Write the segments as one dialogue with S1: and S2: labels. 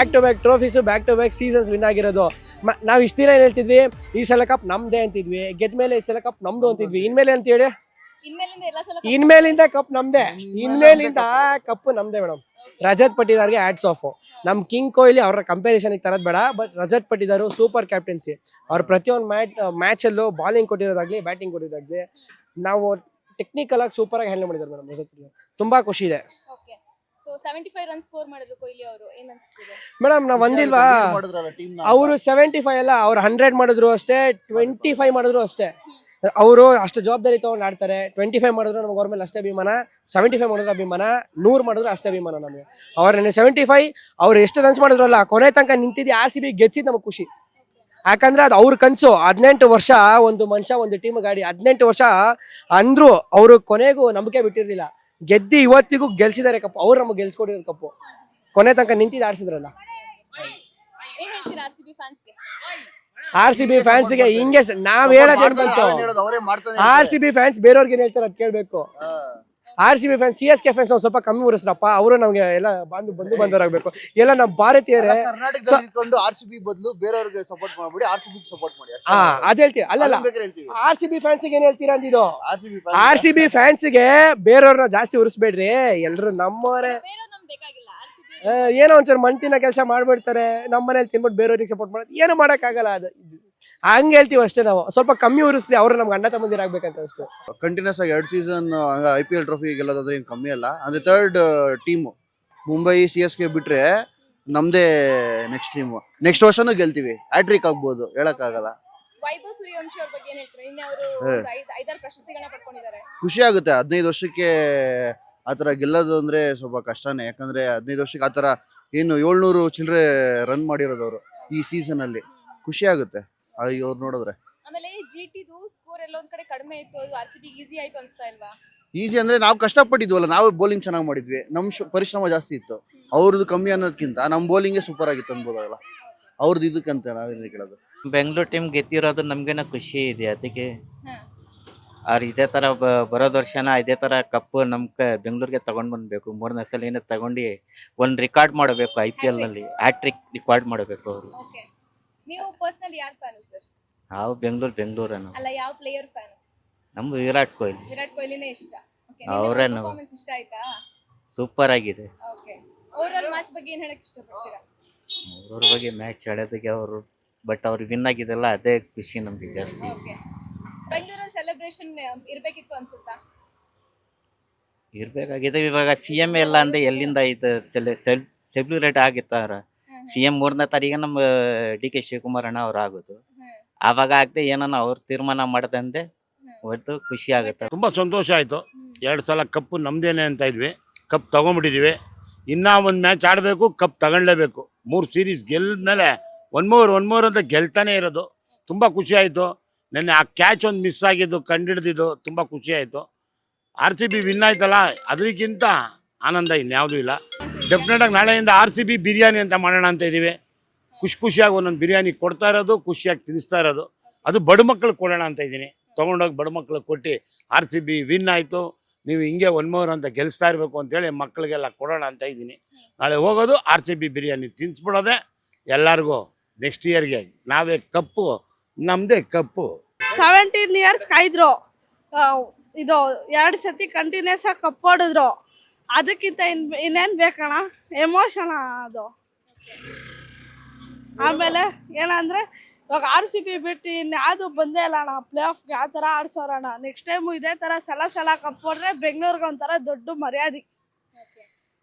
S1: Back to back trophies, back to back seasons win ಆಗಿರೋದು. ನಾವು ಇಷ್ಟು ದಿನ ಏನು ಹೇಳ್ತಿದ್ವಿ, ಈ ಸಲ ಕಪ್ ನಮ್ದೇ ಅಂತಿದ್ವಿ, ಗೆದ್ದ ಮೇಲೆ ಈ ಸಲ ಕಪ್ ನಮ್ದು ಅಂತಿದ್ವಿ. ಇನ್ಮೇಲೆ ಅಂತ ಹೇಳಿ, ಇನ್ಮೇಲಿಂದ ಕಪ್ ನಮ್ದೇ, ಇನ್ಮೇಲಿಂದ ಕಪ್ ನಮ್ದೇ ಮೇಡಮ್. ರಜತ್ ಪಟ್ಟಿದಾರ್ಗೆ ಹ್ಯಾಟ್ಸ್ ಆಫ್. ನಮ್ ಕಿಂಗ್ ಕೊಹ್ಲಿ ಅವ್ರ ಕಂಪ್ಯಾರಿಸನ್ ತರದ್ ಬೇಡ, but Rajat Patidar super captaincy. ಅವ್ರು ಪ್ರತಿಯೊಂದು ಮ್ಯಾಚಲ್ಲೂ ಬಾಲಿಂಗ್ ಕೊಟ್ಟಿರೋದಾಗ್ಲಿ, ಬ್ಯಾಟಿಂಗ್ ಕೊಟ್ಟಿರೋದಾಗ್ಲಿ, ನಾವು ಟೆಕ್ನಿಕಲ್ ಆಗಿ ಸೂಪರ್ ಆಗಿ ಹ್ಯಾಂಡಲ್ ಮಾಡಿದ್ದಾರೆ ಮೇಡಮ್ ರಜತ್ ಪಟ್ಟಿದಾರ್. ತುಂಬಾ ಖುಷಿ ಇದೆ.
S2: ಸೊ 75 ರನ್ ಸ್ಕೋರ್ ಮಾಡಿದ್ರು ಕೊಹ್ಲಿ ಅವರು, ಏನ್ ಅನ್ಸುತ್ತೆ
S1: ಮೇಡಮ್? ನಾವ್ ಒಂದಿಲ್ವಾ, ಅವರು 75 ಅಲ್ಲ, ಅವ್ರು 100 ಮಾಡಿದ್ರು ಅಷ್ಟೇ, 25 ಮಾಡಿದ್ರು ಅಷ್ಟೇ. ಅವರು ಅಷ್ಟು ಜವಾಬ್ದಾರಿ ತಗೊಂಡು ಆಡ್ತಾರೆ. 25 ಮಾಡಿದ್ರು ನಮ್ಗೆ ಅವ್ರ ಮೇಲೆ ಅಷ್ಟೇ ಅಭಿಮಾನ, 75 ಮಾಡಿದ್ರು ಅಭಿಮಾನ, 100 ಮಾಡಿದ್ರು ಅಷ್ಟೇ ಅಭಿಮಾನ ನಮಗೆ. ಅವ್ರ 75 ಅವ್ರು ಎಷ್ಟು ರನ್ಸ್ ಮಾಡಿದ್ರಲ್ಲ, ಕೊನೆ ತನಕ ನಿಂತಿದ್ದು RCB ಗೆದ್ಸಿದ್ ನಮಗೆ ಖುಷಿ. ಯಾಕಂದ್ರೆ ಅದು ಅವ್ರ ಕನಸು. 18 ವರ್ಷ ಒಂದು ಮನುಷ್ಯ ಒಂದು ಟೀಮ್ ಗಾಡಿ, 18 ವರ್ಷ ಅಂದ್ರು ಅವರು ಕೊನೆಗೂ ನಂಬಿಕೆ ಬಿಟ್ಟಿರ್ಲಿಲ್ಲ. ಗೆದ್ದಿ ಇವತ್ತಿಗೂ ಗೆಲ್ಸಿದ್ದಾರೆ ಕಪ್ಪು. ಅವ್ರು ನಮಗೆ ಗೆಲ್ಸ್ಕೊಟ್ಟಿರೋ ಕಪ್ಪು. ಕೊನೆ ತನಕ ನಿಂತಿದ್ದು ಆಡ್ಸಿದ್ರಲ್ಲ. RCB ಫ್ಯಾನ್ಸ್ಗೆ ಹಿಂಗೆ ನಾವ್ ಹೇಳೋದೇನ್ ಬಂತು? RCB ಫ್ಯಾನ್ಸ್ ಬೇರೆಯವ್ರಿಗೆ ಏನ್ ಹೇಳ್ತಾರೆ ಅದ್ ಕೇಳ್ಬೇಕು. RCB ಫ್ಯಾನ್ಸ್, CSK ಫ್ಯಾನ್ಸ್ ಸ್ವಲ್ಪ ಕಮ್ಮಿ ಉರಿಸ್ರಪ್ಪ. ಅವರು ನಮ್ಗೆ ಎಲ್ಲ ಬಂದು ಬಂದವರಾಗಬೇಕು. ಎಲ್ಲ ನಮ್ಮ ಭಾರತೀಯರೇ
S3: RCB ಬದಲು ಬೇರೆಯವ್ರಿಗೆ ಸಪೋರ್ಟ್ ಮಾಡ್ಬಿಡಿ, RCB ಸಪೋರ್ಟ್ ಮಾಡಿ.
S1: ಅದ್ ಹೇಳ್ತೀವಿ. ಅಲ್ಲಲ್ಲ, RCB ಫ್ಯಾನ್ಸ್ಗೆ ಏನ್ ಹೇಳ್ತೀರಾ ಅಂದಿದ್ದು? RCB ಫ್ಯಾನ್ಸ್ಗೆ ಬೇರೆಯವ್ರನ್ನ ಜಾಸ್ತಿ ಉರಿಸ್ಬೇಡ್ರಿ, ಎಲ್ರು ನಮ್ಮವರೇ. ಏನೋ ಒಂಚೂರು ಮಣ್ತಿನ ಕೆಲಸ ಮಾಡ್ಬಿಡ್ತಾರೆ, ನಮ್ಮ ಮನೇಲಿ ತಿನ್ಬಿಟ್ಟು ಬೇರೆಯವ್ರಿಗೆ ಸಪೋರ್ಟ್ ಮಾಡೋದು ಏನು ಮಾಡೋಕ್ಕಾಗಲ್ಲ. ಅದು ಹಂಗೆ ಹೇಳ್ತೀವಿ ಅಷ್ಟೇ. ನಾವು ಸ್ವಲ್ಪ ಕಮ್ಮಿ ಉರಿಸ್ಲಿ, ಅವರು ನಮ್ಗೆ ಅಣ್ಣ ತಮ್ಮಂದಿರಾಗಬೇಕಂತ ಅಷ್ಟೇ.
S3: ಕಂಟಿನ್ಯೂಸ್ ಆಗಿ 2 ಸೀಸನ್ IPL ಟ್ರೋಫಿ ಗೆಲ್ಲೋದಾದ್ರೆ ಏನು ಕಮ್ಮಿ ಅಲ್ಲ. ಅಂದ್ರೆ ಥರ್ಡ್ ಟೀಮು ಮುಂಬೈ CSK ಬಿಟ್ರೆ ನಮ್ದೇ ನೆಕ್ಸ್ಟ್ ಟೀಮು. ನೆಕ್ಸ್ಟ್ ವರ್ಷನೂ ಗೆಲ್ತೀವಿ, ಹ್ಯಾಟ್ರಿಕ್ ಆಗ್ಬೋದು, ಹೇಳಕ್ಕಾಗಲ್ಲ.
S2: ವೈಭವ್ ಸೂರ್ಯವಂಶಿ ಅವ್ರ ಬಗ್ಗೆ ಏನ್ ಹೇಳ್ತಾರೆ? ಇನ್ನು ಅವರು 5-6 ಪ್ರಶಸ್ತಿಗಳನ್ನ ಪಡ್ಕೊಂಡಿದ್ದಾರೆ.
S3: ಖುಷಿ ಆಗುತ್ತೆ. 15 ವರ್ಷಕ್ಕೆ ಆತರ ಗೆಲ್ಲೋದು ಅಂದ್ರೆ ಸ್ವಲ್ಪ ಕಷ್ಟನೇ. ಯಾಕಂದ್ರೆ 15 ವರ್ಷಕ್ಕೆ ಆತರ ಏನು 700 ಚಿಲ್ಲರೆ ರನ್ ಮಾಡಿರೋದು ಅವರು ಈ ಸೀಸನ್ ಅಲ್ಲಿ. ಖುಷಿ ಆಗುತ್ತೆ ಅವ್ರು ನೋಡಿದ್ರೆ.
S2: ಆಮೇಲೆ GTದು ಸ್ಕೋರ್ ಎಲ್ಲೊಂದ್ ಕಡೆ ಕಡಿಮೆ ಇತ್ತು, ಅದು RCB ಈಸಿ ಆಯ್ತು ಅನ್ಸ್ತಾ ಇಲ್ವಾ?
S3: ಈಸಿ ಅಂದ್ರೆ ನಾವು ಕಷ್ಟಪಟ್ಟಿದ್ವಲ್ಲ, ನಾವು ಬೌಲಿಂಗ್ ಚೆನ್ನಾಗಿ ಮಾಡಿದ್ವಿ, ನಮ್ ಪರಿಶ್ರಮ ಜಾಸ್ತಿ ಇತ್ತು. ಅವ್ರದ್ದು ಕಮ್ಮಿ ಅನ್ನೋದಕ್ಕಿಂತ ನಮ್ ಬೌಲಿಂಗೇ ಸೂಪರ್ ಆಗಿತ್ತು ಅನ್ಬೋದಲ್ಲ. ಅವ್ರದ್ದು ಇದಕ್ಕಂತ ನಾವೇನು ಕೇಳೋದು.
S4: ಬೆಂಗಳೂರು ಟೀಮ್ ಗೆದ್ದಿರೋದು ನಮ್ಗೇನ ಖುಷಿ ಇದೆ. ಅದಕ್ಕೆ ಅವ್ರು ಇದೇ ತರ ಬರೋದ್ ವರ್ಷನ ಇದೇ ತರ ಕಪ್ ಬೆಂಗಳೂರಿಗೆ ತಗೊಂಡ್ ಬಂದ್ಬೇಕು. 3ನೇ ಸಲ ಏನೋ ತಗೊಂಡು ಒಂದ್ ರೆಕಾರ್ಡ್ ಮಾಡಬೇಕು. IPL ನಲ್ಲಿ ಹ್ಯಾಟ್ರಿಕ್ ರೆಕಾರ್ಡ್ ಮಾಡಬೇಕು ಅವರು.
S2: ನೀವು ಪರ್ಸನಲಿ ಯಾರ್ ಫ್ಯಾನ್ ಸರ್?
S4: ನಾವು ಬೆಂಗಳೂರನ್ನು
S2: ಅಲ್ಲ, ಯಾವ ಪ್ಲೇಯರ್ ಫ್ಯಾನ್?
S4: ನಮ್ದು ವಿರಾಟ್ ಕೊಹ್ಲಿ.
S2: ವಿರಾಟ್ ಕೊಹ್ಲಿನೇ ಇಷ್ಟ.
S4: ಅವರೇ
S2: ಪರ್ಫಾರ್ಮೆನ್ಸ್ ಇಷ್ಟ ಆಯ್ತಾ?
S4: ಸೂಪರ್ ಆಗಿದೆ.
S2: ಓಕೆ, ಓವರಾಲ್ ಮ್ಯಾಚ್ ಬಗ್ಗೆ ಏನ್ ಹೇಳಕ್ ಇಷ್ಟಪಡ್ತೀರಾ?
S4: ಅವ್ರ ಬಗ್ಗೆ ಮ್ಯಾಚ್ ಆಡೋದಕ್ಕೆ ಅವರು, ಬಟ್ ಅವ್ರು ವಿನ್ ಆಗಿದೆಲ್ಲ ಅದೇ ಖುಷಿ ನಮ್ಗೆ ಜಾಸ್ತಿ.
S2: ಓಕೆ, ಬೆಂಗಳೂರಲ್ಲಿ ಸೆಲೆಬ್ರೇಷನ್ ಇರ್ಬೇಕಿತ್ತು ಅನ್ಸುತ್ತಾ?
S4: ಇರ್ಬೇಕಾಗಿದೆ. ಇವಾಗ CM ಎಲ್ಲ ಅಂದ್ರೆ ಎಲ್ಲಿಂದ ಇದು ಸೆಲೆಬ್ರೇಟ್ ಆಗಿತ್ತಾರ. CM 3ನೇ ತಾರೀಕು ನಮ್ಮ DK ಶಿವಕುಮಾರ್ ಅಣ್ಣ ಅವ್ರು ಆಗೋದು. ಆವಾಗ ಆಗದೆ ಏನನ್ನ ಅವ್ರು ತೀರ್ಮಾನ ಮಾಡದಂದೆ ಒಟ್ಟು ಖುಷಿ ಆಗುತ್ತೆ.
S5: ತುಂಬ ಸಂತೋಷ ಆಯಿತು. 2 ಸಲ ಕಪ್ಪು ನಮ್ದೇನೆ ಅಂತ ಇದ್ವಿ, ಕಪ್ ತಗೊಂಡ್ಬಿಟ್ಟಿದ್ದೀವಿ. ಇನ್ನೂ ಒಂದು ಮ್ಯಾಚ್ ಆಡಬೇಕು, ಕಪ್ ತಗೊಳ್ಳೇಬೇಕು. 3 ಸೀರೀಸ್ ಗೆಲ್ಮೇಲೆ 1 more ಅಂತ ಗೆಲ್ತಾನೆ ಇರೋದು. ತುಂಬ ಖುಷಿ ಆಯಿತು. ನೆನ್ನೆ ಆ ಕ್ಯಾಚ್ ಒಂದು ಮಿಸ್ ಆಗಿದ್ದು ಕಂಡಿಡ್ದಿದ್ದು ತುಂಬ ಖುಷಿ ಆಯಿತು. RCB ವಿನ್ ಆಯ್ತಲ್ಲ, ಅದಕ್ಕಿಂತ ಆನಂದ ಇನ್ಯಾವುದೂ ಇಲ್ಲ. ಡೆಫಿನೆಟಾಗಿ ನಾಳೆಯಿಂದ RCB ಬಿರಿಯಾನಿ ಅಂತ ಮಾಡೋಣ ಅಂತ ಇದ್ದೀವಿ. ಖುಷಿಯಾಗಿ ಒಂದೊಂದು ಬಿರಿಯಾನಿ ಕೊಡ್ತಾ ಇರೋದು, ಖುಷಿಯಾಗಿ ತಿನ್ನಿಸ್ತಾ ಇರೋದು. ಅದು ಬಡ ಮಕ್ಳಿಗೆ ಕೊಡೋಣ ಅಂತ ಇದ್ದೀನಿ. ತೊಗೊಂಡೋಗಿ ಬಡ ಮಕ್ಳಿಗೆ ಕೊಟ್ಟು RCB ವಿನ್ ಆಯಿತು, ನೀವು ಹಿಂಗೆ 1 more ಅಂತ ಗೆಲ್ಲಿಸ್ತಾ ಇರಬೇಕು ಅಂತೇಳಿ ಮಕ್ಕಳಿಗೆಲ್ಲ ಕೊಡೋಣ ಅಂತ ಇದ್ದೀನಿ. ನಾಳೆ ಹೋಗೋದು RCB ಬಿರಿಯಾನಿ ತಿನ್ನಿಸ್ಬಿಡೋದೆ ಎಲ್ಲರಿಗೂ. ನೆಕ್ಸ್ಟ್ ಇಯರ್ಗೆ ನಾವೇ ಕಪ್ಪು, ನಮ್ಮದೇ ಕಪ್ಪು.
S6: 17 ಇಯರ್ಸ್ ಕಾಯ್ದ್ರು, ಇದು 2 ಸತಿ ಕಂಟಿನ್ಯೂಸ್ ಆಗಿ ಕಪ್ ಹೊಡಿದ್ರು. ಅದಕ್ಕಿಂತ ಇನ್ನೇನು ಬೇಕಣ್ಣ, ಎಮೋಷನ್ ಅದು. ಆಮೇಲೆ ಏನಂದರೆ ಇವಾಗ RCB ಬಿಟ್ಟು ಇನ್ಯಾವುದು ಬಂದೇ ಇಲ್ಲ ಅಣ್ಣ ಪ್ಲೇ ಆಫ್ಗೆ. ಆ ಥರ ಆಡ್ಸೋರಣ್ಣ. ನೆಕ್ಸ್ಟ್ ಟೈಮು ಇದೇ ಥರ ಸಲ ಕಪ್ ಹೊಡ್ರೆ ಬೆಂಗಳೂರಿಗೆ ಒಂಥರ ದೊಡ್ಡ ಮರ್ಯಾದೆ.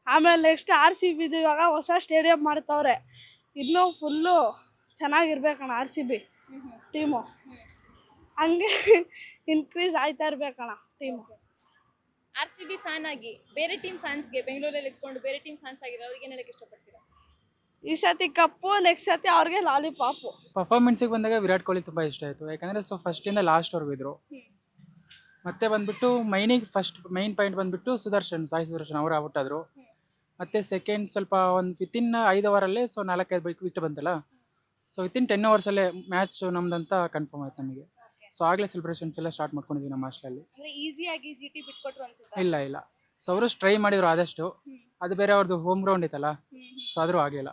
S6: ಆಮೇಲೆ ನೆಕ್ಸ್ಟ್ RCBದು ಇವಾಗ ಹೊಸ ಸ್ಟೇಡಿಯಂ ಮಾಡ್ತವ್ರೆ. ಇನ್ನೂ ಫುಲ್ಲು ಚೆನ್ನಾಗಿರ್ಬೇಕಣ್ಣ RCB ಟೀಮು. ಹಂಗೆ ಇನ್ಕ್ರೀಸ್ ಆಯ್ತಾ ಇರ್ಬೇಕಣ್ಣ ಟೀಮು.
S2: RCB ಫ್ಯಾನ್ ಆಗಿ ಬೇರೆ ಟೀಮ್ ಫ್ಯಾನ್ಸ್ಗೆ, ಬೆಂಗಳೂರಲ್ಲಿ ಇದ್ಕೊಂಡು ಬೇರೆ ಟೀಮ್ ಫ್ಯಾನ್ಸ್ ಆಗಿರೋ ಅವ್ರಿಗೆ ಏನು ಹೇಳಕ್ಕೆ ಇಷ್ಟಪಡ್ತೀರಾ?
S6: ಈ ಸತಿ ಕಪ್ಪು, ನೆಕ್ಸ್ಟ್ ಸತಿ ಅವ್ರಿಗೆ ಲಾಲಿಪಾಪು.
S7: ಪರ್ಫಾರ್ಮೆನ್ಸಿಗೆ ಬಂದಾಗ ವಿರಾಟ್ ಕೊಹ್ಲಿ ತುಂಬ ಇಷ್ಟ ಆಯಿತು. ಯಾಕಂದರೆ ಫಸ್ಟಿಂದ ಲಾಸ್ಟ್ವರೆಗೂ ಇದ್ದರು. ಮತ್ತೆ ಬಂದುಬಿಟ್ಟು ಮೈನ್ ಪಾಯಿಂಟ್ ಬಂದುಬಿಟ್ಟು ಸಾಯಿ ಸುದರ್ಶನ್ ಅವರು ಔಟ್ ಆದರು. ಮತ್ತು ಸೆಕೆಂಡ್ ಸ್ವಲ್ಪ ಒಂದು ವಿತಿನ್ 5 ಅವರಲ್ಲೇ 4-5 ವಿಕೆಟ್ ಬಂತಲ್ಲ. ವಿತಿನ್ 10 ಅವರ್ಸಲ್ಲೇ ಮ್ಯಾಚ್ ನಮ್ದಂತ ಕನ್ಫರ್ಮ್ ಆಯ್ತು ನಮಗೆ. ಆಗಲೇ ಸೆಲೆಬ್ರೇಷನ್ಸ್ ಎಲ್ಲ ಸ್ಟಾರ್ಟ್ ಮಾಡ್ಕೊಂಡಿದ್ವಿ ನಮ್ಮ ಹಾಸ್ಟೆಲಲ್ಲಿ.
S2: ಈಸಿಯಾಗಿ GT ಬಿಟ್ಕೊಟ್ರು ಅನ್ಸುತ್ತಾ?
S7: ಇಲ್ಲ ಅವರು ಟ್ರೈ ಮಾಡಿದ್ರು ಆದಷ್ಟು. ಅದು ಬೇರೆ ಅವ್ರದ್ದು ಹೋಮ್ ಗ್ರೌಂಡ್ ಇತ್ತಲ್ಲ, ಆದರೂ ಆಗಲಿಲ್ಲ.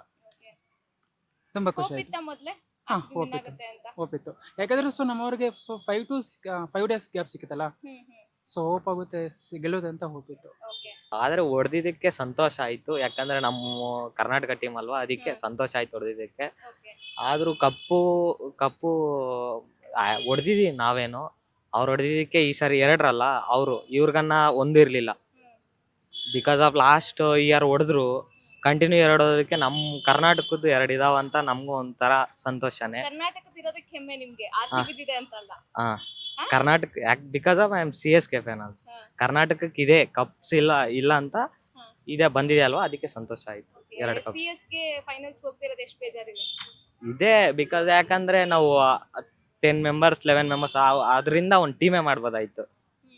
S7: ತುಂಬ ಖುಷಿ
S2: ಹೋಪ್
S7: ಆಯಿತು.
S2: ಇತ್ತ ಮೊದ್ಲೇ
S7: ಹಾ,
S2: RCB win
S7: ಹೋಪ್ ಇತ್ತು.
S2: ಆಗುತ್ತೆ ಅಂತ?
S7: ಹೋಪಿತ್ತು, ಯಾಕಂದರೆ ಸೊ ನಮ್ಮವ್ರಿಗೆ ಸೊ 5 ಡೇಸ್ ಗ್ಯಾಪ್ ಸಿಕ್ಕಿತ್ತಲ್ಲ, ಸೊ ಹೋಪ್ ಆಗುತ್ತೆ ಗೆಲ್ಲುತ್ತೆ ಅಂತ ಹೋಪಿತ್ತು.
S2: ಓಕೆ.
S8: ಆದರೆ ಹೊಡೆದಿದ್ದಕ್ಕೆ ಸಂತೋಷ ಆಯಿತು, ಯಾಕಂದರೆ ನಮ್ಮ ಕರ್ನಾಟಕ ಟೀಮ್ ಅಲ್ವಾ, ಅದಕ್ಕೆ
S2: ಹ್ಮ್.
S8: ಸಂತೋಷ ಆಯ್ತು ಹೊಡೆದಿದ್ದಕ್ಕೆ.
S2: ಓಕೆ.
S8: ಆದರೂ ಕಪ್ಪು ಹೊಡೆದಿದ್ದೀವಿ ನಾವೇನು, ಅವ್ರು ಹೊಡೆದಿದ್ದಕ್ಕೆ ಈ ಸರಿ 2 ಅವರು ಇವ್ರಿಗನ್ನ 1 ಇರಲಿಲ್ಲ. ಬಿಕಾಸ್ ಆಫ್ ಲಾಸ್ಟ್ ಇಯರ್ ಹೊಡೆದ್ರು ಕಂಟಿನ್ಯೂ 2 ಹೊಡೋದಕ್ಕೆ ನಮ್ಮ ಕರ್ನಾಟಕದ್ದು 2 ಇದಾವಂತ ನಮಗೂ ಒಂಥರ ಸಂತೋಷನೇ.
S2: ಕರ್ನಾಟಕದ ಇರೋದಕ್ಕೆ ಹೆಮ್ಮೆ ನಿಮ್ಗೆ, RCB ಇದೆ ಅಂತಲ್ಲ.
S8: ಹಾಂ, ಕರ್ನಾಟಕ ಯಾಕೆ because of I am CSK fan also.
S2: ಹಾ.
S8: ಕರ್ನಾಟಕಕ್ಕೆ ಇದೆ ಕಪ್ಸ್ ಇಲ್ಲ ಅಂತ
S2: ಹಾ.
S8: ಇದೆ ಬಂದಿದೆ ಅಲ್ವಾ, ಅದಕ್ಕೆ ಸಂತೋಷ ಆಯಿತು. 2 ಕಪ್ಸ್
S2: CSK ಫೈನಲ್ಸ್ ಹೋಗ್ತಿರೋದು ಎಷ್ಟು ಬೇಜಾರಿದೆ?
S8: ಇದೆ, ಬಿಕಾಸ್ ಯಾಕಂದ್ರೆ ನಾವು 10 ಮೆಂಬರ್ಸ್ 11 ಮೆಂಬರ್ಸ್ ಅದರಿಂದ ಒಂದು ಟೀಮೇ ಮಾಡ್ಬೋದಾಯ್ತು.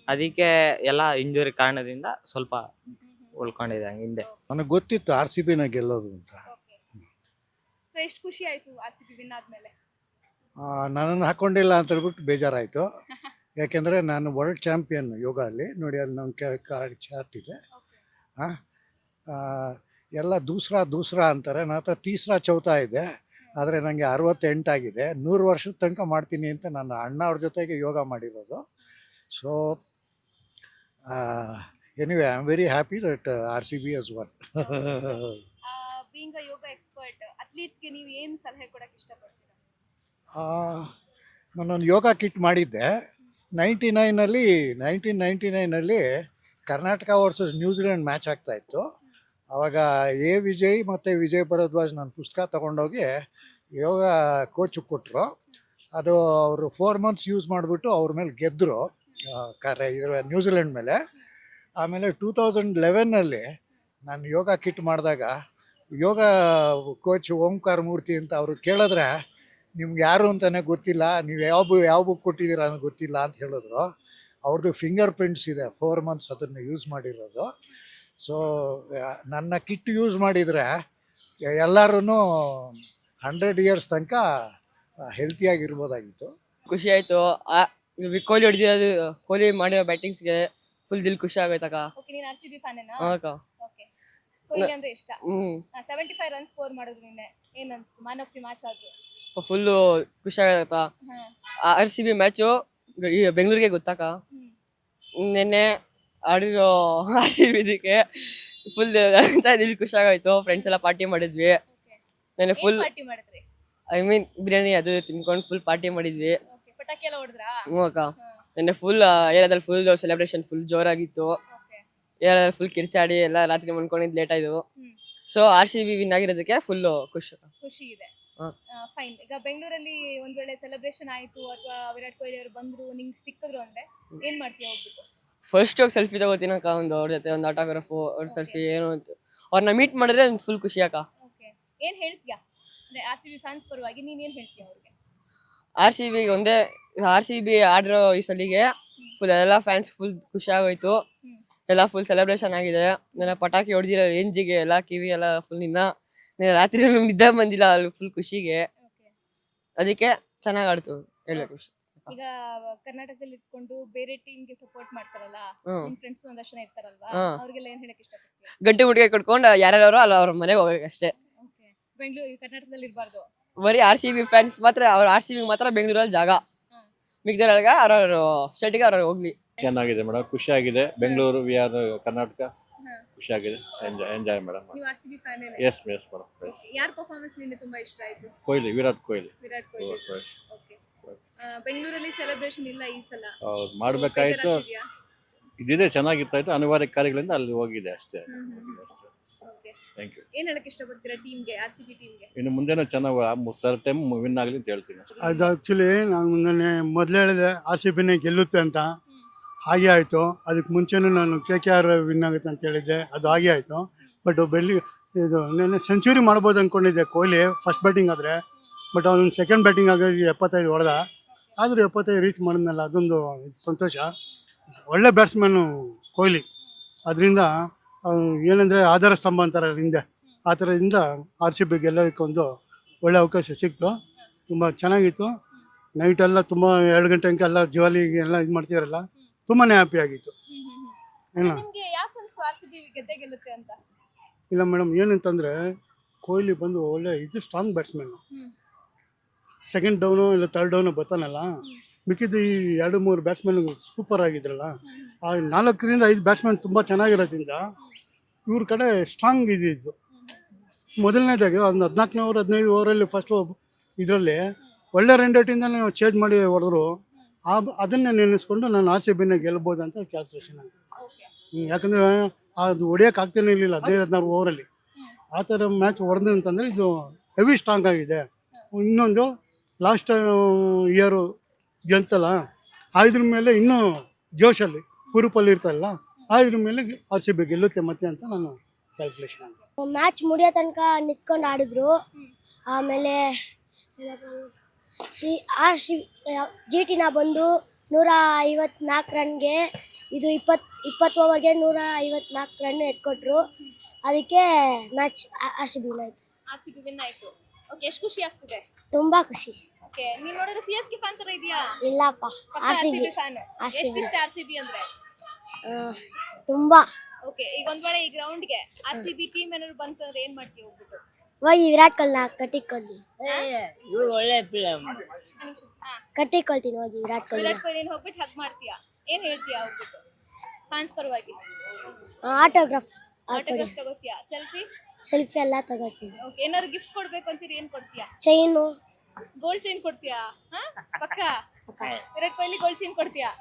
S8: ಅದಕ್ಕೆ ಎಲ್ಲ ಇಂಜುರಿ ಕಾರಣದಿಂದ ಸ್ವಲ್ಪ ಉಳ್ಕೊಂಡಿದೆ ಹಿಂದೆ.
S9: ನನಗೆ ಗೊತ್ತಿತ್ತು RCB ನ ಗೆಲ್ಲೋದು ಅಂತ.
S2: ಸೊ ಎಷ್ಟು ಖುಷಿ ಆಯ್ತು RCB ವಿನ್ ಆದ್ಮೇಲೆ?
S9: ನನ್ನನ್ನು ಹಾಕ್ಕೊಂಡಿಲ್ಲ ಅಂತ ಹೇಳ್ಬಿಟ್ಟು ಬೇಜಾರಾಯಿತು. ಯಾಕೆಂದರೆ ನಾನು ವರ್ಲ್ಡ್ ಚಾಂಪಿಯನ್ ಯೋಗ ಅಲ್ಲಿ ನೋಡಿ, ಅಲ್ಲಿ ನನ್ನ ಚಾರ್ಟ್ ಇದೆ. ಎಲ್ಲ ದೂಸ್ರಾ ಅಂತಾರೆ, ನನ್ನ ಹತ್ರ ತೀಸ್ರಾ ಚೌತಾ ಇದೆ. ಆದರೆ ನನಗೆ 68 ಆಗಿದೆ. 100 ವರ್ಷದ ತನಕ ಮಾಡ್ತೀನಿ ಅಂತ ನನ್ನ ಅಣ್ಣ ಅವ್ರ ಜೊತೆಗೆ ಯೋಗ ಮಾಡಿರೋದು. So anyway I am very happy that RCB has won.
S2: Being a yoga expert, ಅಥ್ಲೀಟ್ಸ್ಗೆ ನೀವು ಏನು ಸಲಹೆ ಕೊಡಕ್ಕೆ ಇಷ್ಟಪಡ್ತೀರಾ?
S9: ನಾನೊಂದು ಯೋಗ ಕಿಟ್ ಮಾಡಿದ್ದೆ 1999ನಲ್ಲಿ ಕರ್ನಾಟಕ ವರ್ಸಸ್ ನ್ಯೂಜಿಲೆಂಡ್ ಮ್ಯಾಚ್ ಆಗ್ತಾಯಿತ್ತು. ಆವಾಗ ವಿಜಯ್ ಮತ್ತು ವಿಜಯ್ ಭರದ್ವಾಜ್ ನನ್ನ ಪುಸ್ತಕ ತೊಗೊಂಡೋಗಿ ಯೋಗ ಕೋಚ್ ಕೊಟ್ಟರು. ಅದು ಅವರು 4 months ಯೂಸ್ ಮಾಡಿಬಿಟ್ಟು ಅವ್ರ ಮೇಲೆ ಗೆದ್ದರು ನ್ಯೂಜಿಲೆಂಡ್ ಮೇಲೆ. ಆಮೇಲೆ 2011ನಲ್ಲಿ ನಾನು ಯೋಗ ಕಿಟ್ ಮಾಡಿದಾಗ ಯೋಗ ಕೋಚ್ ಓಂಕಾರ ಮೂರ್ತಿ ಅಂತ ಅವರು ಕೇಳಿದ್ರೆ, ನಿಮ್ಗೆ ಯಾರು ಅಂತಲೇ ಗೊತ್ತಿಲ್ಲ, ನೀವು ಯಾವ ಬುಕ್ ಕೊಟ್ಟಿದ್ದೀರಾ ಅನ್ನೋ ಗೊತ್ತಿಲ್ಲ ಅಂತ ಹೇಳಿದ್ರು. ಅವ್ರದ್ದು ಫಿಂಗರ್ ಪ್ರಿಂಟ್ಸ್ ಇದೆ, 4 months ಅದನ್ನು ಯೂಸ್ ಮಾಡಿರೋದು. ಸೊ ನನ್ನ ಕಿಟ್ ಯೂಸ್ ಮಾಡಿದರೆ ಎಲ್ಲರೂ 100 years ತನಕ ಹೆಲ್ತಿಯಾಗಿರ್ಬೋದಾಗಿತ್ತು.
S10: ಖುಷಿ ಆಯಿತು. ಕೊಹ್ಲಿ ಹೊಡೆದಿರೋದು, ಕೊಹ್ಲಿ ಮಾಡಿರೋ ಬ್ಯಾಟಿಂಗ್ಸ್ಗೆ ಫುಲ್ ದಿಲ್ ಖುಷಿ ಆಗೋಯ್ತಕ್ಕ.
S2: ಓಕೆ, ನೀನು RCB ಫ್ಯಾನೇನಾ?
S10: ಹಾಂ.
S2: ಓಕೆ. ಕೊಹ್ಲಿ ಅಂದ್ರೆ ಇಷ್ಟ. 75 ರನ್ ಸ್ಕೋರ್ ಮಾಡಿದ್ರು ನಿನ್ನೆ, ಏನ್ ಅನ್ಸ್ತು? ಮ್ಯಾನ್ ಆಫ್ ದಿ ಮ್ಯಾಚ್ ಆದ್ರು.
S10: ಫುಲ್ಲು ಖುಷಿ ಆಗತ್ತ. RCB ಮ್ಯಾಚು ಬೆಂಗಳೂರಿಗೆ ಗೊತ್ತಾಕ. ನಿನ್ನೆ ಆಡಿರೋ RCB ಇದಕ್ಕೆ ಫುಲ್ ದಿಲ್ ಖುಷಿ ಆಗೋಯ್ತು. ಫ್ರೆಂಡ್ಸ್ ಎಲ್ಲ ಪಾರ್ಟಿ ಮಾಡಿದ್ವಿ ನೆನ್ನೆ ಫುಲ್.
S2: ಪಾರ್ಟಿ ಮಾಡಿದ್ರಿ?
S10: ಐ ಮೀನ್ ಬಿರಿಯಾನಿ ಅದು ತಿನ್ಕೊಂಡು ಫುಲ್ ಪಾರ್ಟಿ ಮಾಡಿದ್ವಿ.
S2: ಓಕೆ, ಪಟಾಕಿ ಎಲ್ಲ ಹೊಡೆದ್ರಾ?
S10: ಹ್ಞೂ ಅಕ್ಕ. ನೆನ್ನೆ ಫುಲ್ ಏರಿಯಾದಲ್ಲಿ ಫುಲ್ ಸೆಲೆಬ್ರೇಷನ್ ಫುಲ್ ಜೋರಾಗಿತ್ತು.
S2: ಓಕೆ.
S10: ಏರಿಯಾದಲ್ಲಿ ಫುಲ್ ಕಿರ್ಚಾಡಿ ಎಲ್ಲ ರಾತ್ರಿ ಮನ್ಕೊಂಡಿದ್ದು ಲೇಟ್ ಆಯ್ತು. ಸೊ RCB ವಿನ್ ಆಗಿರೋದಕ್ಕೆ ಫುಲ್
S2: ಖುಷಿ ಇದೆ.
S10: ಹಾ.
S2: ಫೈನ್. ಈಗ ಬೆಂಗಳೂರಲ್ಲಿ ಒಂದ್ ವೇಳೆ ಸೆಲೆಬ್ರೇಷನ್ ಆಯ್ತು ಅಥವಾ ವಿರಾಟ್ ಕೊಹ್ಲಿ ಅವರು ಬಂದ್ರು ನಿಂಗೆ ಸಿಕ್ಕಿದ್ರು ಅಂದ್ರೆ ಏನ್ ಮಾಡ್ತೀಯ ಹೋಗ್ಬಿಟ್ಟು?
S10: ಫಸ್ಟ್ ಹೋಗಿ ಸೆಲ್ಫಿ ತಗೋತೀನಕ್ಕ, ಒಂದು ಅವ್ರ ಜೊತೆ ಒಂದು ಆಟೋಗ್ರಾಫು, ಅವ್ರ ಸೆಲ್ಫಿ ಏನು ಅಂತ ಅವ್ರನ್ನ ಮೀಟ್ ಮಾಡಿದ್ರೆ ಒಂದು ಫುಲ್ ಖುಷಿ ಅಕ್ಕ.
S2: ಓಕೆ, ಏನ್ ಹೇಳ್ತೀಯಾ ಅಂದ್ರೆ RCB ಫ್ಯಾನ್ಸ್ ಪರವಾಗಿ ನೀನ್ ಏನ್ ಹೇಳ್ತೀಯ ಅವ್ರಿಗೆ?
S10: RCB ಆಡಿರೋ ಈ ಸಲಿಗೆ ಫುಲ್ ಎಲ್ಲ ಫ್ಯಾನ್ಸ್ ಫುಲ್ ಖುಷಿ ಆಗೋಯ್ತು. ಎಲ್ಲ ಫುಲ್ ಸೆಲೆಬ್ರೇಷನ್ ಆಗಿದೆ. ನನ್ನ ಪಟಾಕಿ ಹೊಡೆದಿರೋ ರೇಂಜಿಗೆ ಎಲ್ಲ ಕಿವಿ ಎಲ್ಲ ಫುಲ್ ರಾತ್ರಿ ನಮ್ಗೆ ನಿದ್ದೆ ಬಂದಿಲ್ಲ ಅಲ್ಲಿ ಫುಲ್ ಖುಷಿಗೆ. ಅದಕ್ಕೆ ಚೆನ್ನಾಗಿ ಆಡ್ತು, ಹೇಳ ಖುಷಿ.
S2: ಈಗ ಕರ್ನಾಟಕದಲ್ಲಿ ಇಟ್ಕೊಂಡು ಬೇರೆ ಟೀಮ್ಗೆ ಸಪೋರ್ಟ್ ಮಾಡ್ತಾರಲ್ಲ, ನಿಮ್ ಫ್ರೆಂಡ್ಸ್ ಒಂದಷ್ಟು ಜನ ಇರ್ತಾರಲ್ವಾ, ಅವ್ರಿಗೆಲ್ಲ ಏನ್ ಹೇಳಕ್ ಇಷ್ಟಪಡ್ತೀಯ?
S10: ಗಂಟೆ ಮುಟ್ಟಿಗೆ ಕಟ್ಕೊಂಡು ಯಾರ್ಯಾರು ಅಲ್ಲ ಅವ್ರ ಮನೆಗೆ ಹೋಗ್ಬೇಕು ಅಷ್ಟೇ.
S2: ಬೆಂಗಳೂರು ಕರ್ನಾಟಕದಲ್ಲಿ ಇರಬಾರ್ದು,
S10: ಬರೀ RCB ಫ್ಯಾನ್ಸ್ ಮಾತ್ರ, ಅವ್ರ RCB ಮಾತ್ರ ಬೆಂಗಳೂರಲ್ಲಿ ಜಾಗ. ಮಿಕ್ದವ್ರೊಳಗ ಅವ್ರವ್ರ ಸ್ಟೇಟಿಗೆ ಅವ್ರವ್ರು ಹೋಗ್ಲಿ.
S11: ಚೆನ್ನಾಗಿದೆ ಮೇಡಮ್, ಖುಷಿ ಆಗಿದೆ. ಬೆಂಗಳೂರು ವಿ ಆರ್ ಕರ್ನಾಟಕ ಖುಷಿ ಆಗಿದೆ. Enjoy madam.
S2: ನೀವು RCB ಫ್ಯಾನ್?
S11: Yes madam.
S2: ಯಾರ ಪರ್ಫಾರ್ಮೆನ್ಸ್ ನಿನ್ನೆ ತುಂಬಾ ಇಷ್ಟ ಆಯ್ತು?
S11: ಕೊಹ್ಲಿ, ವಿರಾಟ್ ಕೊಹ್ಲಿ.
S2: ಓಕೆ. ಬೆಂಗಳೂರಲ್ಲಿ ಸೆಲೆಬ್ರೇಷನ್ ಇಲ್ಲ ಈ ಸಲ,
S11: ಮಾಡಬೇಕಾಯ್ತು. ಇದಿದೆ, ಚೆನ್ನಾಗಿರ್ತಾ ಇತ್ತು. ಅನಿವಾರ್ಯ ಕಾರ್ಯಗಳಿಂದ ಅಲ್ಲಿ ಹೋಗಿದೆ ಅಷ್ಟೇ. Thank you.
S2: ಏನ್ ಹೇಳಕ್ ಇಷ್ಟಪಡ್ತೀರಾ ಟೀಮ್ಗೆ, RCB ಟೀಮ್ಗೆ?
S11: ಇನ್ನು ಮುಂದೆನೂ ಚೆನ್ನಾಗಿ ಸರ್ ಟೈಮ್ ವಿನ್ ಆಗಲಿ ಅಂತ ಹೇಳ್ತೀನಿ.
S9: ಅದು ಆ್ಯಕ್ಚುಲಿ ನಾನು ಮೊದಲೇ ಹೇಳಿದೆ RCB ಗೆಲ್ಲುತ್ತೆ ಅಂತ, ಹಾಗೆ ಆಯಿತು. ಅದಕ್ಕೆ ಮುಂಚೆನೂ ನಾನು KKR ವಿನ್ ಆಗುತ್ತೆ ಅಂತ ಹೇಳಿದ್ದೆ, ಅದು ಹಾಗೆ ಆಯಿತು. ಬಟ್ ಇದು ನೆನ್ನೆ ಸೆಂಚುರಿ ಮಾಡ್ಬೋದು ಅಂದ್ಕೊಂಡಿದ್ದೆ ಕೊಹ್ಲಿ ಫಸ್ಟ್ ಬ್ಯಾಟಿಂಗ್ ಆದರೆ. ಬಟ್ ಅವನು ಸೆಕೆಂಡ್ ಬ್ಯಾಟಿಂಗ್ ಆಗಿ 75 ಹೊಡೆದ. ಆದರೂ 75 ರೀಚ್ ಮಾಡಿದ್ನಲ್ಲ, ಅದೊಂದು ಸಂತೋಷ. ಒಳ್ಳೆ ಬ್ಯಾಟ್ಸ್ಮನ್ನು ಕೊಹ್ಲಿ. ಅದರಿಂದ ಏನಂದರೆ ಆಧಾರ ಸ್ತಂಭ ಅಂತಾರೆ ಹಿಂದೆ, ಆ ಥರದಿಂದ RCB ಗೆಲ್ಲೋದಕ್ಕೆ ಒಂದು ಒಳ್ಳೆ ಅವಕಾಶ ಸಿಕ್ತು. ತುಂಬ ಚೆನ್ನಾಗಿತ್ತು. ನೈಟೆಲ್ಲ ತುಂಬ 2 ಗಂಟೆ ತನಕ ಎಲ್ಲ ಜೋಲಿಗೆ ಎಲ್ಲ ಇದು ಮಾಡ್ತಿದಾರಲ್ಲ, ತುಂಬಾ ಹ್ಯಾಪಿ ಆಗಿತ್ತು.
S2: ನಿಮ್ಗೆ ಯಾಕೆ ಅನ್ಸ್ತು RCB ಗೆದ್ದೇ ಗೆಲ್ಲುತ್ತೆ ಅಂತ?
S9: ಇಲ್ಲ ಮೇಡಮ್, ಏನಂತಂದರೆ
S12: ಕೊಹ್ಲಿ ಬಂದು ಒಳ್ಳೆ ಸ್ಟ್ರಾಂಗ್ ಬ್ಯಾಟ್ಸ್ಮನ್. ಸೆಕೆಂಡ್ ಡೌನು ಇಲ್ಲ ಥರ್ಡ್ ಡೌನು ಬರ್ತಾನಲ್ಲ, ಮಿಕ್ಕಿದ್ದು ಈ 2-3 ಬ್ಯಾಟ್ಸ್ಮನ್ ಸೂಪರ್ ಆಗಿದ್ರಲ್ಲ, ಆ 4ರಿಂದ 5 ಬ್ಯಾಟ್ಸ್ಮನ್ ತುಂಬ ಚೆನ್ನಾಗಿರೋದ್ರಿಂದ ಇವ್ರ ಕಡೆ ಸ್ಟ್ರಾಂಗ್ ಇದ್ದು. ಮೊದಲನೇದಾಗಿ ಒಂದು 14 ಓವರ್ 15 ಓವರಲ್ಲಿ ಫಸ್ಟ್ ಇದರಲ್ಲಿ ಒಳ್ಳೆ ರನ್ ರೇಟಿಂದ ಚೇಂಜ್ ಮಾಡಿ ಹೊಡೆದ್ರು. ಅದನ್ನೇ ನೆನೆಸ್ಕೊಂಡು ನಾನು RCBನ ಗೆಲ್ಬೋದು ಅಂತ ಕ್ಯಾಲ್ಕುಲೇಷನ್ ಅಂತ. ಯಾಕಂದರೆ ಅದು ಹೊಡಿಯೋಕ್ಕಾಗ್ತಾನೆ ಇರಲಿಲ್ಲ 15-16 ಓವರಲ್ಲಿ. ಆ ಥರ ಮ್ಯಾಚ್ ಹೊಡೆದು ಅಂತಂದರೆ ಇದು ಹೆವಿ ಸ್ಟ್ರಾಂಗ್ ಆಗಿದೆ. ಇನ್ನೊಂದು ಲಾಸ್ಟ್ ಇಯರು ಗೆಲ್ತಲ್ಲ, ಇದ್ರ ಮೇಲೆ ಇನ್ನೂ ಜೋಶಲ್ಲಿ ಹುರುಪಲ್ಲಿ ಇರ್ತಾರಲ್ಲ, ಇದ್ರ ಮೇಲೆ RCB ಗೆಲ್ಲುತ್ತೆ ಮತ್ತೆ ಅಂತ ನಾನು ಕ್ಯಾಲ್ಕುಲೇಷನ್ ಅಂತ.
S13: ಮ್ಯಾಚ್ ಮುಗಿಯೋ ತನಕ ನಿಂತ್ಕೊಂಡು ಆಡಿದ್ರು. ಆಮೇಲೆ GTನ ಬಂದು 154 ರನ್ಗೆ, ಇದು 20 ಓವರ್ಗೆ 154 ರನ್ ಎತ್ಕೊಟ್ರು. ಅದಕ್ಕೆ ಮ್ಯಾಚ್ RCB ವಿನ್ ಆಯ್ತು.
S2: RCB ವಿನ್ ಆಯ್ತು. ಓಕೆ, ಎಷ್ಟು ಖುಷಿ ಆಗ್ತಿದೆ?
S13: ತುಂಬಾ ಖುಷಿ.
S2: ಓಕೆ, ನೀನ್ ನೋಡಿದ್ರೆ CSK ಫ್ಯಾನ್ ತರ ಇದೆಯಾ?
S13: ಇಲ್ಲಪ್ಪ,
S2: RCB ಫ್ಯಾನ್. ಎಷ್ಟು ಇಷ್ಟ RCB ಅಂದ್ರೆ?
S13: ತುಂಬಾ.
S2: ಓಕೆ, ಈಗ ಒಂದ್ ವೇಳೆ ಈ ಗ್ರೌಂಡ್ ಗೆ RCB ಟೀಮ್ ಏನಾದ್ರು ಬಂತು ಅಂದ್ರೆ ಏನ್ ಮಾಡ್ತೀವಿ ಹೋಗ್ಬಿಟ್ಟು?
S13: ಹೋಗಿ ವಿರಾಟ್ ಕೊಹ್ಲಿನ ಕಟ್ಟಿಕೊಳ್ತೀನಿ. ಕಟ್ಟಿಕೊಳ್ತೀನಿ ಹೋಗಿ ವಿರಾಟ್
S2: ಕೊಹ್ಲಿ ಹೋಗ್ಬಿಟ್ಟು ಹಗ್ ಮಾಡ್ತೀಯಾ? ಏನ್ ಹೇಳ್ತೀಯಾ ಹೋಗ್ಬಿಟ್ಟು ಫ್ಯಾನ್ಸ್ ಪರವಾಗಿ?
S13: ಆಟೋಗ್ರಾಫ್
S2: ತಗೋತೀಯಾ?
S13: ಸೆಲ್ಫಿ ಎಲ್ಲ ತಗೋತೀನಿ.
S2: ಓಕೆ, ಏನಾದ್ರು ಗಿಫ್ಟ್ ಕೊಡ್ಬೇಕು ಅಂತೀರಿ, ಏನ್ ಕೊಡ್ತೀಯಾ?
S13: ಚೈನು,
S2: ಗೋಲ್ಡ್ ಚೈನ್ ಕೊಡ್ತೀಯಾ? ಪಕ್ಕ ವಿರಾಟ್ ಕೊಹ್ಲಿ ಗೋಲ್ಡ್ ಚೈನ್ ಕೊಡ್ತೀಯಾ?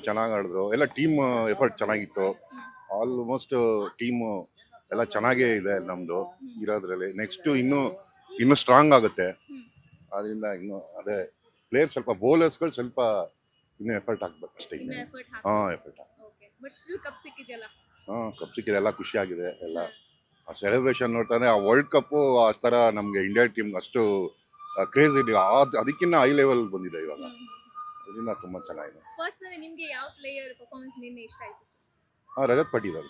S14: ಚೆನ್ನಾಗಿ ಆಡಿದ್ರು ಎಲ್ಲ. ಟೀಮ್ ಎಫರ್ಟ್ ಚೆನ್ನಾಗಿತ್ತು. ಆಲ್ಮೋಸ್ಟ್ ಟೀಮು ಎಲ್ಲ ಚೆನ್ನಾಗೇ ಇದೆ ನಮ್ಮದು ಇರೋದ್ರಲ್ಲಿ. ನೆಕ್ಸ್ಟು ಇನ್ನೂ ಸ್ಟ್ರಾಂಗ್ ಆಗುತ್ತೆ. ಅದರಿಂದ ಇನ್ನೂ ಅದೇ ಪ್ಲೇಯರ್ ಸ್ವಲ್ಪ ಬೌಲರ್ಸ್ಗಳು ಸ್ವಲ್ಪ ಇನ್ನೂ ಎಫರ್ಟ್ ಹಾಕ್ಬೇಕು ಅಷ್ಟೇ. Effort
S2: cup ಸಿಕ್ಕಿದೆಯಲ್ಲ?
S14: ಕಪ್ ಸಿಕ್ಕಿದೆ, ಎಲ್ಲ ಖುಷಿಯಾಗಿದೆ. ಎಲ್ಲ ಆ ಸೆಲೆಬ್ರೇಷನ್ ನೋಡ್ತಾನೆ ಆ ವರ್ಲ್ಡ್ ಕಪ್ಪು ಆ ಥರ ನಮಗೆ ಇಂಡಿಯಾ ಟೀಮ್ಗೆ ಅಷ್ಟು ಕ್ರೇಜ್ ಇದೆ. ಅದಕ್ಕಿಂತ ಹೈ ಲೆವೆಲ್ ಬಂದಿದೆ ಇವಾಗ. ಅದರಿಂದ ತುಂಬ ಚೆನ್ನಾಗಿದೆ.
S2: ಪರ್ಸನಲಿ ನಿಮಗೆ ಯಾವ ಪ್ಲೇಯರ್ ಪರ್ಫಾರ್ಮೆನ್ಸ್ ನಿನ್ನೆ ಇಷ್ಟ ಆಯ್ತು ಸರ್?
S14: ರಜತ್ ಪಟ್ಟಿದಾರ್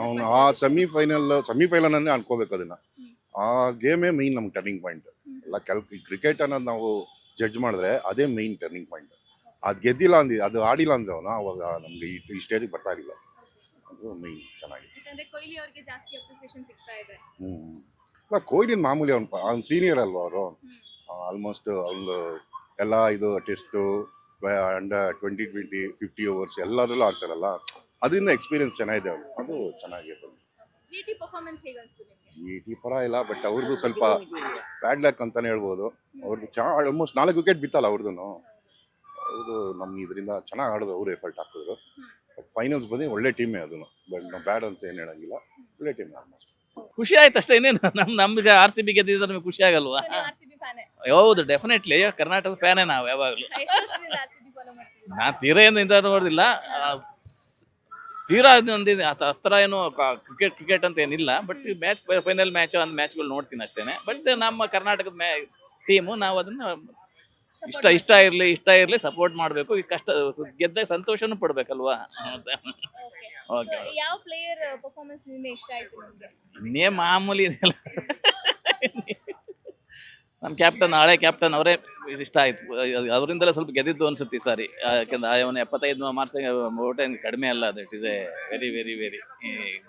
S14: ಅವನು ಆ ಸೆಮಿಫೈನಲ್ ಅನ್ನೇ ಅನ್ಕೋಬೇಕು. ಅದನ್ನ ಆ ಗೇಮೇ ಮೇಯ್ನ್ ನಮ್ಗೆ ಟರ್ನಿಂಗ್ ಪಾಯಿಂಟ್. ಎಲ್ಲ ಕ್ರಿಕೆಟ್ ಅನ್ನೋದು ನಾವು ಜಡ್ಜ್ ಮಾಡಿದ್ರೆ ಅದೇ ಮೇಯ್ನ್ ಟರ್ನಿಂಗ್ ಪಾಯಿಂಟ್. ಅದು ಗೆದ್ದಿಲ್ಲ ಅಂದಿದ್ದು, ಅದು ಆಡಿಲ್ಲ ಅಂದ್ರೆ ಅವನು ಅವಾಗ ನಮ್ಗೆ ಈ ಸ್ಟೇಜಿಗೆ ಬರ್ತಾ ಇರಲಿಲ್ಲ. ಅದು ಮೇಯ್ನ್ ಚೆನ್ನಾಗಿದೆ.
S2: ಕೊಹ್ಲಿ ಅವರಿಗೆ ಜಾಸ್ತಿ ಅಪ್ರಿಸಿಯೇಷನ್ ಸಿಗ್ತಾ ಇದೆ.
S14: ಇಲ್ಲ, ಕೊಹ್ಲಿ ಮಾಮೂಲಿ ಅವ್ನು ಸೀನಿಯರ್ ಅಲ್ವಾ ಅವರು. ಆಲ್ಮೋಸ್ಟ್ ಅವ್ನು ಎಲ್ಲ ಇದು ಟೆಸ್ಟು ಅಂಡರ್ 20-20 50 ಓವರ್ಸ್ ಎಲ್ಲದರಲ್ಲೂ ಆಡ್ತಾರಲ್ಲ, ಅದರಿಂದ ಎಕ್ಸ್ಪೀರಿಯನ್ಸ್ ಚೆನ್ನಾಗಿದೆ ಅವ್ರು. ಅದು ಚೆನ್ನಾಗಿದೆ.
S2: GT ಪರ್ಫಾರ್ಮೆನ್ಸ್ ಹೇಗೆ ಅನಿಸ್ತು ನಿಮಗೆ?
S14: GT ಪರ ಇಲ್ಲ, ಬಟ್ ಅವ್ರದ್ದು ಸ್ವಲ್ಪ ಬ್ಯಾಡ್ ಲಕ್ ಅಂತಾನೆ ಹೇಳ್ಬೋದು. ಅವ್ರದ್ದು ಆಲ್ಮೋಸ್ಟ್ 4 ವಿಕೆಟ್ ಬಿತ್ತಲ್ಲ ಅವ್ರದ್ದು. ಅವರು ನಮ್ಮ ಇದರಿಂದ ಚೆನ್ನಾಗಿ ಆಡಿದ್ರು, ಅವರು ಎಫರ್ಟ್ ಹಾಕಿದ್ರು. ಬಟ್ ಫೈನಲ್ಸ್ ಬಂದು ಒಳ್ಳೆ ಟೀಮೇ ಅದನ್ನು. ಬಟ್ ನಾವು ಬ್ಯಾಡ್ ಅಂತ ಏನು ಹೇಳಂಗಿಲ್ಲ, ಒಳ್ಳೆ ಟೀಮ್ ಆಲ್ಮೋಸ್ಟ್.
S15: ಖುಷಿ ಆಯ್ತು ಅಷ್ಟೇ. ಇನ್ನೇನು ನಮ್ಗೆ RCB ಗೆದ್ದಿದ್ರೆ ನಮಗೆ ಖುಷಿ ಆಗಲ್ವಾ? ಹೌದು, ಡೆಫಿನೆಟ್ಲಿ ಕರ್ನಾಟಕದ ಫ್ಯಾನೇ ನಾವು ಯಾವಾಗಲೂ. ನಾ ತೀರಾ ಏನು ನೋಡಿಲ್ಲ, ತೀರಾ ಹತ್ರ ಏನು ಕ್ರಿಕೆಟ್ ಅಂತ ಏನಿಲ್ಲ. ಬಟ್ ಮ್ಯಾಚ್ ಫೈನಲ್ ಮ್ಯಾಚ್ ಒಂದು ಮ್ಯಾಚ್ಗಳು ನೋಡ್ತೀನಿ ಅಷ್ಟೇನೆ. ಬಟ್ ನಮ್ಮ ಕರ್ನಾಟಕದ ಟೀಮು ನಾವು ಅದನ್ನ ಇಷ್ಟ ಇರಲಿ ಸಪೋರ್ಟ್ ಮಾಡಬೇಕು. ಈ ಕಷ್ಟ ಗೆದ್ದ ಸಂತೋಷನೂ ಪಡ್ಬೇಕಲ್ವಾ?
S2: ಯಾವ ಪ್ಲೇಯರ್ ಪರ್ಫಾರ್ಮೆನ್ಸ್ ನಿನ್ನೆ ಇಷ್ಟ ಆಯ್ತು ನಿಮಗೆ?
S15: ಇನ್ನೇ ಮಾಮೂಲಿ ಇದೆಯಲ್ಲ, ನಮ್ಮ ಹಳೆ ಕ್ಯಾಪ್ಟನ್ ಅವರೇ ಇಷ್ಟ ಆಯ್ತು. ಅವರಿಂದಲೇ ಸ್ವಲ್ಪ ಗೆದ್ದಿದ್ದು ಅನ್ಸುತ್ತೆ ಈ ಸಾರಿ. ಯಾಕಂದ್ರೆ ಅವನು 75 ಮಾರ್ಕ್ಸ್ ಓಟ್ ಏನು ಕಡಿಮೆ ಅಲ್ಲ. ಅದು it is A very very very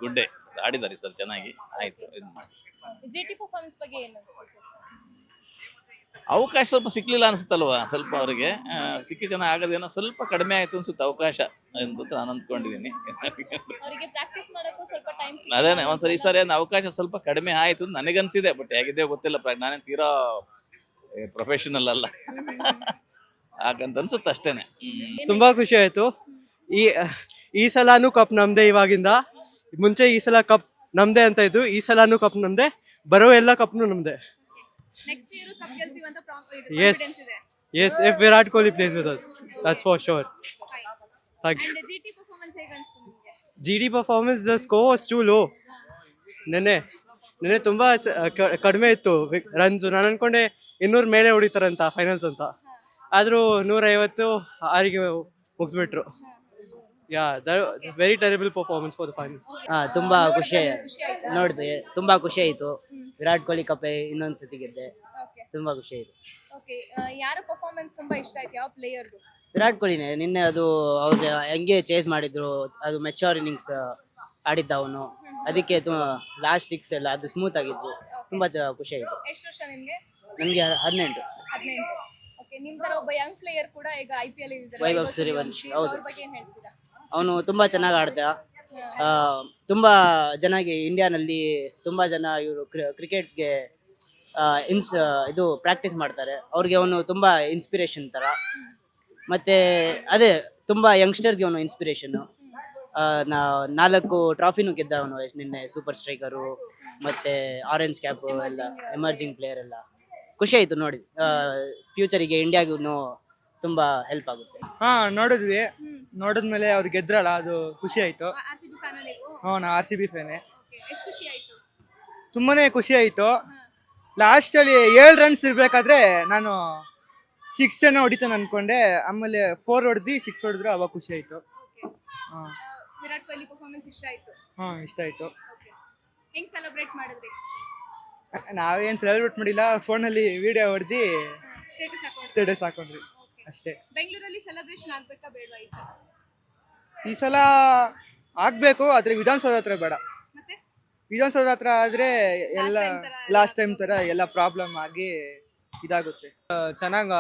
S15: good day. ಆಡಿದ್ದಾರೆ ಸರ್, ಚೆನ್ನಾಗಿ ಆಯ್ತು. ಇದು ಮಾಡಿ
S2: GT ಪರ್ಫಾರ್ಮೆನ್ಸ್ ಬಗ್ಗೆ ಏನು ಅನ್ಸುತ್ತೆ ಸರ್?
S15: ಅವಕಾಶ ಸ್ವಲ್ಪ ಸಿಕ್ಲಿಲ್ಲ ಅನ್ಸುತ್ತಲ್ವಾ ಸ್ವಲ್ಪ ಅವರಿಗೆ. ಸಿಕ್ಕಿ ಚೆನ್ನಾಗಿ ಆಗೋದೇನೋ ಸ್ವಲ್ಪ ಕಡಿಮೆ ಆಯ್ತು ಅನ್ಸುತ್ತೆ ಅವಕಾಶ ಅಂತ ನಾನು ಅಂದ್ಕೊಂಡಿದ್ದೀನಿ.
S2: ಅವರಿಗೆ ಪ್ರಾಕ್ಟೀಸ್ ಮಾಡೋಕ್ಕೂ ಸ್ವಲ್ಪ ಟೈಮ್
S15: ಅದೇನೆ ಒಂದ್ಸರಿ ಈ ಸಾರಿ ಅವಕಾಶ ಸ್ವಲ್ಪ ಕಡಿಮೆ ಆಯ್ತು ನನಗನ್ಸಿದೆ. ಬಟ್ ಹೇಗಿದೆ ಗೊತ್ತಿಲ್ಲ, ನಾನೇನು ತೀರಾ ಪ್ರೊಫೆಷನಲ್ ಅಲ್ಲ ಹಾಗಂತ ಅನ್ಸುತ್ತೆ ಅಷ್ಟೇನೆ.
S10: ತುಂಬಾ ಖುಷಿ ಆಯ್ತು. ಈ ಸಲನೂ ಕಪ್ ನಮ್ದೇ. ಇವಾಗಿಂದ ಮುಂಚೆ ಈ ಸಲ ಕಪ್ ನಮ್ದೇ ಅಂತ ಇದ್ದು, ಈ ಸಲನೂ ಕಪ್ ನಮ್ದೇ, ಬರೋ ಎಲ್ಲ ಕಪ್ನು ನಮ್ದೇ.
S2: ನೆಕ್ಸ್ಟ್ ಇಯರ್ ಕಪ್ ಗೆಲ್ತೀವಿ ಅಂತ
S10: Yes, yes, if Virat Kohli plays with us, that's for sure. Thank you.
S2: And GT performance ಹೇಗೆ ಅನ್ಸ್ತು ನಿಮಗೆ?
S10: GT performance, the score was too low. ನೆನ್ನೆ ತುಂಬ ಕಡಿಮೆ ಇತ್ತು ರನ್ಸು. ನಾನು ಅನ್ಕೊಂಡೆ 200 ಮೇಲೆ ಹೊಡಿತಾರಂತ ಫೈನಲ್ಸ್ ಅಂತ, ಆದರೂ 150 ಮುಗಿಸ್ಬಿಟ್ರು. Very terrible performance for the finals.
S16: ತುಂಬಾ ಖುಷಿ ನೋಡಿದೆ, ತುಂಬಾ ಖುಷಿ ಆಯ್ತು. ವಿರಾಟ್ ಕೊಹ್ಲಿ ಕಪ್ ಇನ್ನೊಂದ್ಸತಿ ಗೆದ್ದೆ, ತುಂಬಾ ಖುಷಿ ಆಯ್ತು.
S2: ಓಕೆ, ಯಾರ ಪರ್ಫಾರ್ಮೆನ್ಸ್ ತುಂಬಾ ಇಷ್ಟ ಆಯ್ತು? ಯಾವ ಪ್ಲೇಯರ್ದು?
S16: ವಿರಾಟ್ ಕೊಹ್ಲಿನೇ. ನಿನ್ನೆ ಅದು ಅವ್ರು ಹೆಂಗೆ ಚೇಸ್ ಮಾಡಿದ್ರು, ಅದು ಮೆಚೂರ್ ಇನ್ನಿಂಗ್ಸ್ ಆಡಿದ್ದ ಅವನು. ಅದಕ್ಕೆ ಲಾಸ್ಟ್ 6 ಎಲ್ಲ ಅದು ಸ್ಮೂತ್ ಆಗಿತ್ತು, ತುಂಬಾ ಖುಷಿ ಆಯ್ತು.
S2: ಎಷ್ಟು ವರ್ಷ ನಿಮ್ಗೆ?
S16: ನಮ್ಗೆ 18.
S2: 18. ಓಕೆ, ನಿಮ್ ತರ ಒಬ್ಬ ಯಂಗ್ ಪ್ಲೇಯರ್ ಕೂಡ ಈಗ IPL ಇದ್ದಾರೆ,
S16: ವೈಭವ್ ಸೂರ್ಯವಂಶಿ. ಹೌದು,
S2: ಅವ್ರ ಬಗ್ಗೆ ಏನ್ ಹೇಳ್ತೀರಾ?
S16: ಅವನು ತುಂಬಾ ಚೆನ್ನಾಗಿ ಆಡ್ದ. ತುಂಬಾ ಜನಗೆ ಇಂಡಿಯಾನಲ್ಲಿ ತುಂಬಾ ಜನ ಇವರು ಕ್ರಿಕೆಟ್ಗೆ ಇದು ಪ್ರಾಕ್ಟೀಸ್ ಮಾಡ್ತಾರೆ. ಅವ್ರಿಗೆ ಅವನು ತುಂಬಾ ಇನ್ಸ್ಪಿರೇಷನ್ ತರ. ಮತ್ತೆ ಅದೇ ತುಂಬಾ ಯಂಗ್ಸ್ಟರ್ಸ್ಗೆ ಅವನು ಇನ್ಸ್ಪಿರೇಷನ್. 4 ಟ್ರಾಫಿನೂ ಗೆದ್ದ ಅವನು ನಿನ್ನೆ, ಸೂಪರ್ ಸ್ಟ್ರೈಕರು ಮತ್ತೆ ಆರೆಂಜ್ ಕ್ಯಾಪ್ ಎಲ್ಲ, ಎಮರ್ಜಿಂಗ್ ಪ್ಲೇಯರ್ ಎಲ್ಲ. ಖುಷಿ ಆಯ್ತು ನೋಡಿ. ಫ್ಯೂಚರಿಗೆ ಇಂಡಿಯಾಗೂ ತುಂಬಾ ಹೆಲ್ಪ್ ಆಗುತ್ತೆ.
S10: ನೋಡಿದ್ವಿ, ನೋಡಿದ್ಮೇಲೆ ಅವ್ರು ಗೆದ್ರಲ್ಲ, ಅದು ಖುಷಿ ಆಯ್ತು.
S2: RCB ಫ್ಯಾನ್ ನೀವು?
S10: ನಾ RCB ಫ್ಯಾನೆ.
S2: ಓಕೆ, ಎಷ್ಟು ಖುಷಿ ಆಯ್ತು?
S10: ತುಂಬಾನೇ ಖುಷಿ ಆಯ್ತು. ಲಾಸ್ಟಲ್ಲಿ 7 ರನ್ಸ್ ಇರ್ಬೇಕಾದ್ರೆ ನಾನು 6 ಏನೋ ಹೊಡಿತಾನೆ ಅನ್ಕೊಂಡೆ, ಆಮೇಲೆ 4 ಹೊಡೆದು 6 ಹೊಡೆದ್ರು, ಅವಾಗ ಖುಷಿ ಆಯ್ತು.
S2: ವಿರಾಟ್ ಕೊಹ್ಲಿ ಪರ್ಫಾರ್ಮೆನ್ಸ್ ಇಷ್ಟ ಆಯ್ತು?
S10: ಇಷ್ಟ ಆಯ್ತು.
S2: ಓಕೆ, ಹೆಂಗ್ ಸೆಲೆಬ್ರೇಟ್ ಮಾಡಿದ್ರಿ?
S10: ನಾವೇನು ಸೆಲೆಬ್ರೇಟ್ ಮಾಡಿಲ್ಲ, ಫೋನಲ್ಲಿ ವಿಡಿಯೋ ಹೊಡೆದು
S2: ಸ್ಟೇಟಸ್
S10: ಹಾಕೊಂಡ್ರಿ ಅಷ್ಟೇ.
S2: ಬೆಂಗಳೂರಲ್ಲಿ ಸೆಲೆಬ್ರೇಷನ್ ಆಗ್ಬೇಕಾ ಬೇಡವಾ ಈ ಸಲ?
S10: ಈ ಸಲ ಆಗ್ಬೇಕು, ಆದ್ರೆ ವಿಧಾನಸೌಧ ಹತ್ರ ಬೇಡ.
S2: ಮತ್ತೆ
S10: ವಿಧಾನಸೌಧ ಹತ್ರ ಆದ್ರೆ ಎಲ್ಲ ಲಾಸ್ಟ್ ಟೈಮ್ ತರ ಎಲ್ಲ ಪ್ರಾಬ್ಲಮ್ ಆಗಿ ಇದಾಗುತ್ತೆ. ಚೆನ್ನಾಗಿ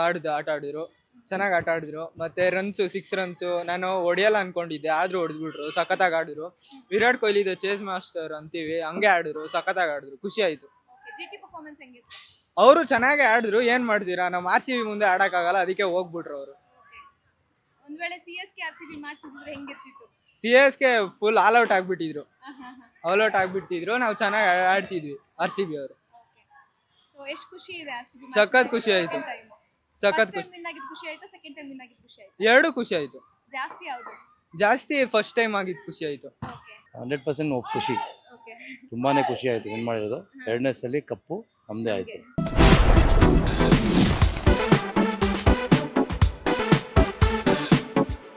S10: ಆಟ ಆಡಿದ್ರು. ಮತ್ತೆ ರನ್ಸು 6 ರನ್ಸು ನಾನು ಹೊಡಿಯಲ್ಲ ಅನ್ಕೊಂಡಿದ್ದೆ, ಆದ್ರೂ ಹೊಡೆದ್ಬಿಟ್ರು, ಸಖತ್ತಾಗಿ ಆಡಿದ್ರು. ವಿರಾಟ್ ಕೊಹ್ಲಿ ಇದು ಚೇಸ್ ಮಾಸ್ಟರ್ ಅಂತೀವಿ, ಹಂಗೆ ಆಡಿದ್ರು, ಸಖತ್ತಾಗಿ ಆಡಿದ್ರು, ಖುಷಿ ಆಯ್ತು.
S2: GT ಪರ್ಫಾರ್ಮೆನ್ಸ್ ಹೆಂಗಿತ್ತು?
S10: ಅವರು ಚೆನ್ನಾಗಿ ಆಡಿದ್ರು, ಏನ್ ಮಾಡ್ತೀರಾ, ನಮ್ಮ RCB ಮುಂದೆ ಆಡಕ್ಕಾಗಲ್ಲ, ಅದಕ್ಕೆ ಹೋಗ್ಬಿಟ್ರು ಅವರು.
S2: ಒಂದ್ ವೇಳೆ CSK RCB ಮ್ಯಾಚ್ ಇದ್ರೆ ಹೆಂಗಿರ್ತಿತ್ತು?
S10: CSK ಫುಲ್ ಆಲ್ ಔಟ್ ಆಗ್ಬಿಟ್ಟಿದ್ರು, ನಾವು ಚೆನ್ನಾಗಿ ಆಡ್ತಿದ್ವಿ RCB ಅವರು.
S2: ಸೊ ಎಷ್ಟು ಖುಷಿ ಇದೆ RCB ಮ್ಯಾಚ್?
S10: ಸಖತ್ ಖುಷಿ ಆಯ್ತು, ಸಖತ್ ಖುಷಿ.
S2: ವಿನ್ ಆಗಿದ್ದು ಖುಷಿ ಆಯ್ತಾ, ಸೆಕೆಂಡ್ ಟೈಮ್ ವಿನ್ ಆಗಿದ್ದು ಖುಷಿ ಆಯ್ತಾ?
S10: ಎರಡು ಖುಷಿ ಆಯ್ತು.
S2: ಜಾಸ್ತಿ ಯಾವುದು?
S10: ಜಾಸ್ತಿ ಫಸ್ಟ್ ಟೈಮ್ ಆಗಿದ್ದು ಖುಷಿ ಆಯ್ತು.
S3: 100% ಖುಷಿ,
S2: ಓಕೆ,
S3: ತುಂಬಾನೇ ಖುಷಿ ಆಯ್ತು ವಿನ್ ಮಾಡಿರೋದು. 2ನೇ ಸಲ ಕಪ್ಪು ನಮ್ದೇ ಆಯ್ತು.